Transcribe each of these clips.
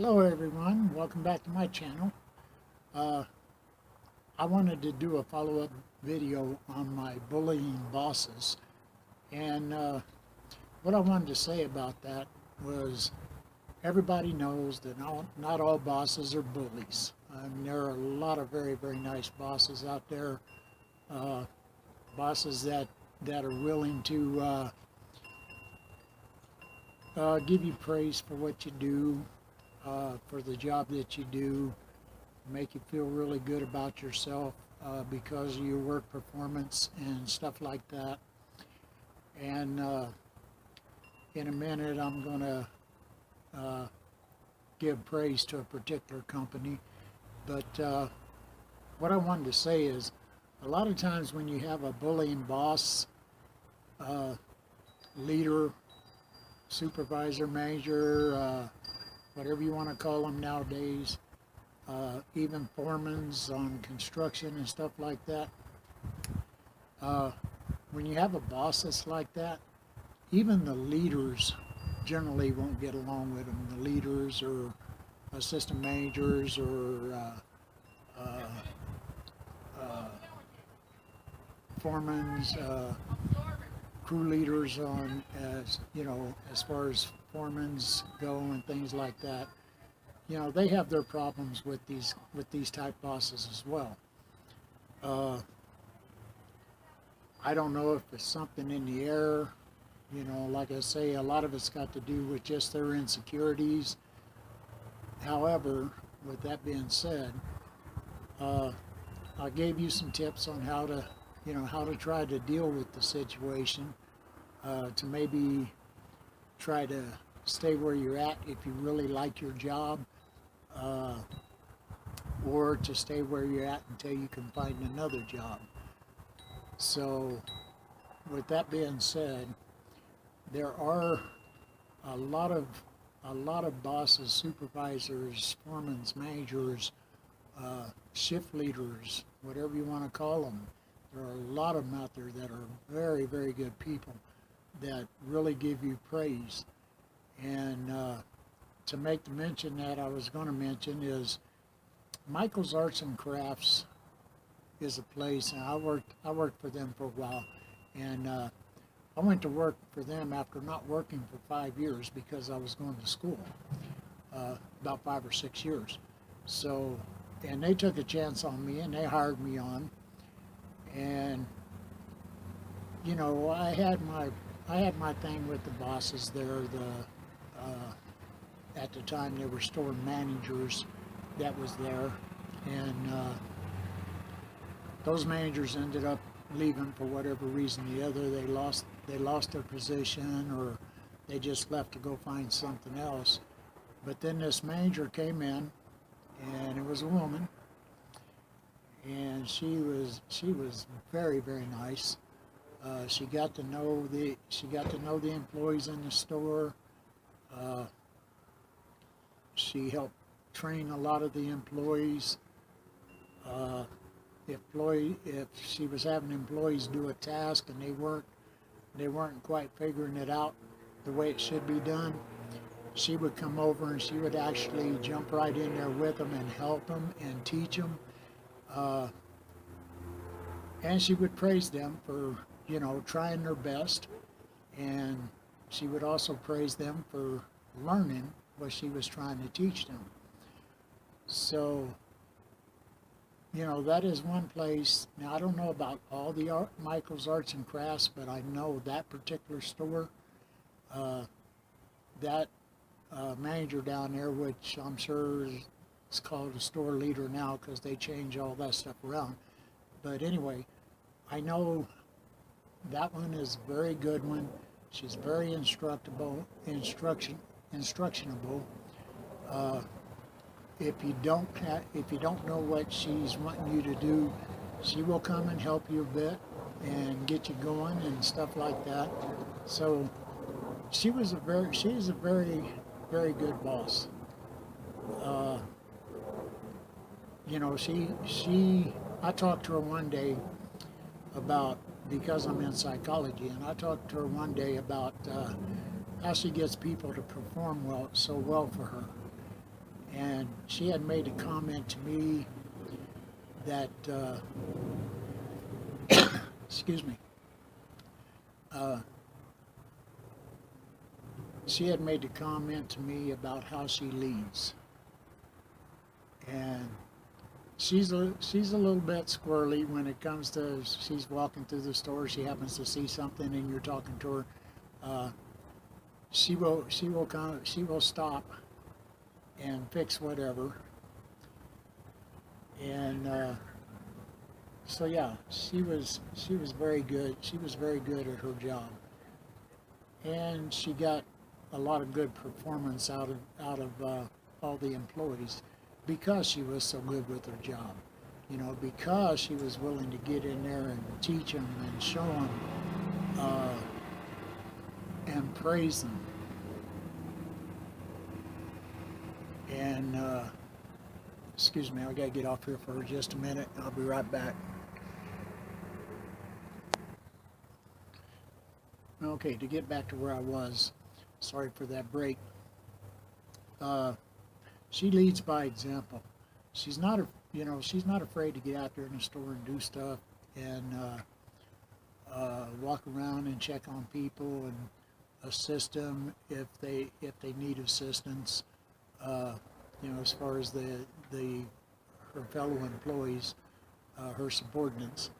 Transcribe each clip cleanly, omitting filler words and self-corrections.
Hello everyone, welcome back to my channel. Uh, I wanted to do a follow-up video on my bullying bosses, and what I wanted to say about that was everybody knows that not all bosses are bullies. There are a lot of very nice bosses out there, uh, bosses that are willing to give you praise for what you do, for the job that you do, make you feel really good about yourself because of your work performance and stuff like that. And in a minute, I'm going to give praise to a particular company. But what I wanted to say is, a lot of times when you have a bullying boss, leader, supervisor, manager, whatever you want to call them nowadays, even foremans on construction and stuff like that. When you have a boss that's like that, even the leaders generally won't get along with them. The leaders or assistant managers or foremans, crew leaders on, as you know, as far as foremans go and things like that. They have their problems with these type bosses as well. I don't know if it's something in the air. Like I say, a lot of it's got to do with just their insecurities. However, with that being said, I gave you some tips on how to try to deal with the situation, to maybe try to stay where you're at if you really like your job, or to stay where you're at until you can find another job. So, with that being said, there are a lot of bosses, supervisors, foremen, managers, shift leaders, whatever you want to call them. There are a lot of them out there that are very good people that really give you praise. And to make the mention that I was going to mention is Michael's Arts and Crafts is a place, and I worked for them for a while, and I went to work for them after not working for 5 years because I was going to school, about 5 or 6 years. So, and they took a chance on me and they hired me on, and I had my thing with the bosses there. At the time they were store managers that was there, and those managers ended up leaving for whatever reason or the other. They lost their position, or they just left to go find something else. But then this manager came in, and it was a woman, and she was very nice. She got to know the employees in the store. She helped train a lot of the employees. If she was having employees do a task and they weren't quite figuring it out the way it should be done, she would come over and she would actually jump right in there with them and help them and teach them. And she would praise them for trying their best, and she would also praise them for learning what she was trying to teach them. So, that is one place. Now, I don't know about all the Michael's Arts and Crafts, but I know that particular store, that manager down there, which I'm sure is called a store leader now because they change all that stuff around. But anyway, I know that one is a very good one. She's very instructionable. If you don't know what she's wanting you to do, she will come and help you a bit and get you going and stuff like that. So she is a very good boss. I talked to her one day about, because I'm in psychology, and I talked to her one day about how she gets people to perform so well for her. and she had made a comment to me that, excuse me, uh, she had made a comment to me about how she leads, and she's a little bit squirrely when it comes to, she's walking through the store, she happens to see something and you're talking to her. Uh, she will stop and fix whatever, and so yeah, she was very good. She was very good at her job, and she got a lot of good performance out of all the employees because she was so good with her job. You know, because she was willing to get in there and teach them and show them and praise them. And excuse me, I gotta get off here for just a minute. I'll be right back. Okay, to get back to where I was, sorry for that break. She leads by example. She's not, she's not afraid to get out there in the store and do stuff and walk around and check on people and assist them if they need assistance. As far as her fellow employees, her subordinates.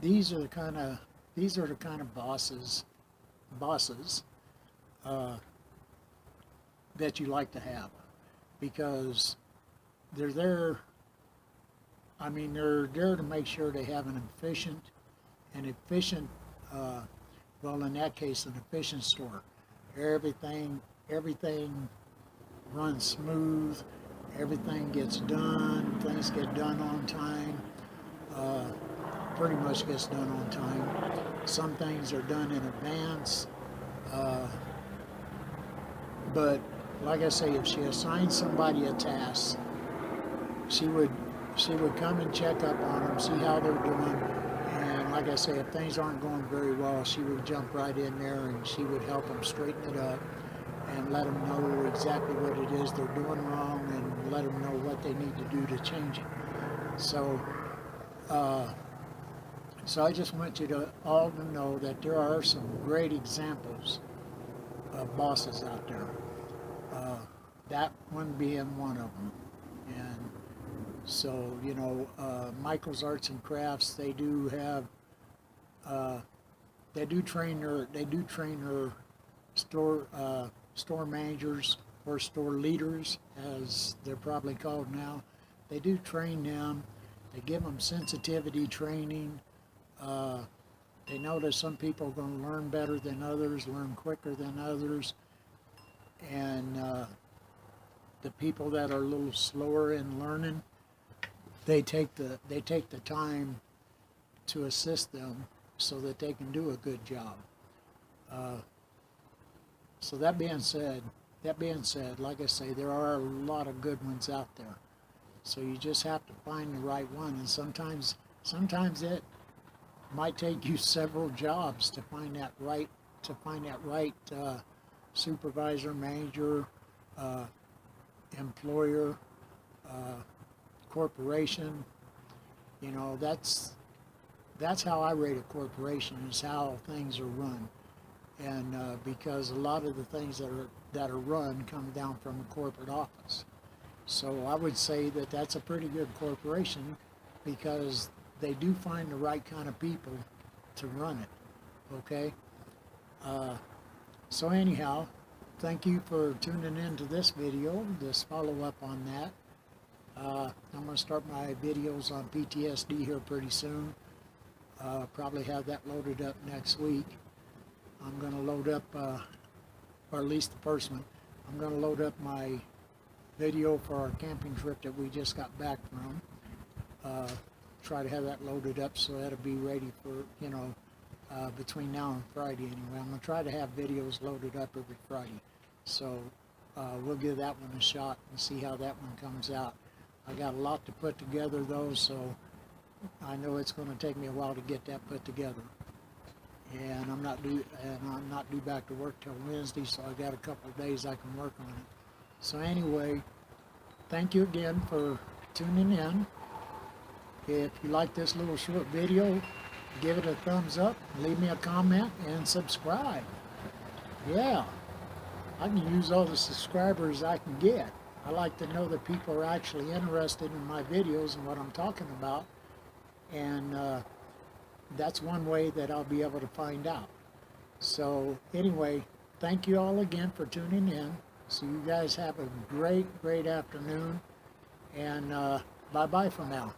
These are the kind of bosses that you like to have, because they're there. I mean, they're there to make sure they have an efficient, well, in that case, an efficient store. Everything runs smooth. Everything gets done. Things get done on time. Pretty much gets done on time. Some things are done in advance. But like I say, if she assigned somebody a task, she would come and check up on them, see how they're doing, and like I say, if things aren't going very well, she would jump right in there and she would help them straighten it up and let them know exactly what it is they're doing wrong and let them know what they need to do to change it. So, so I just want you to all to know that there are some great examples of bosses out there. That one being one of them. And so, Michael's Arts and Crafts, they do train their store managers, or store leaders, as they're probably called now. They do train them. They give them sensitivity training. They know that some people are going to learn better than others, learn quicker than others, and the people that are a little slower in learning, they take the time to assist them so that they can do a good job. So that being said, like I say, there are a lot of good ones out there. So you just have to find the right one, and sometimes it might take you several jobs to find that right supervisor, manager, employer, corporation. That's how I rate a corporation, is how things are run. And because a lot of the things that are run come down from a corporate office. So I would say that that's a pretty good corporation, because they do find the right kind of people to run it. Okay? So anyhow, thank you for tuning in to this video, this follow-up on that. I'm going to start my videos on PTSD here pretty soon. Probably have that loaded up next week. I'm going to load up, or at least the first one, I'm going to load up my video for our camping trip that we just got back from. Try to have that loaded up so that'll be ready for, between now and Friday anyway. I'm going to try to have videos loaded up every Friday. So we'll give that one a shot and see how that one comes out. I got a lot to put together though, so I know it's going to take me a while to get that put together. And I'm not due back to work till Wednesday, so I got a couple of days I can work on it. So anyway, thank you again for tuning in. If you like this little short video, give it a thumbs up, leave me a comment, and subscribe. Yeah, I can use all the subscribers I can get. I like to know that people are actually interested in my videos and what I'm talking about, and that's one way that I'll be able to find out. So anyway, thank you all again for tuning in. So you guys have a great afternoon, and bye-bye for now.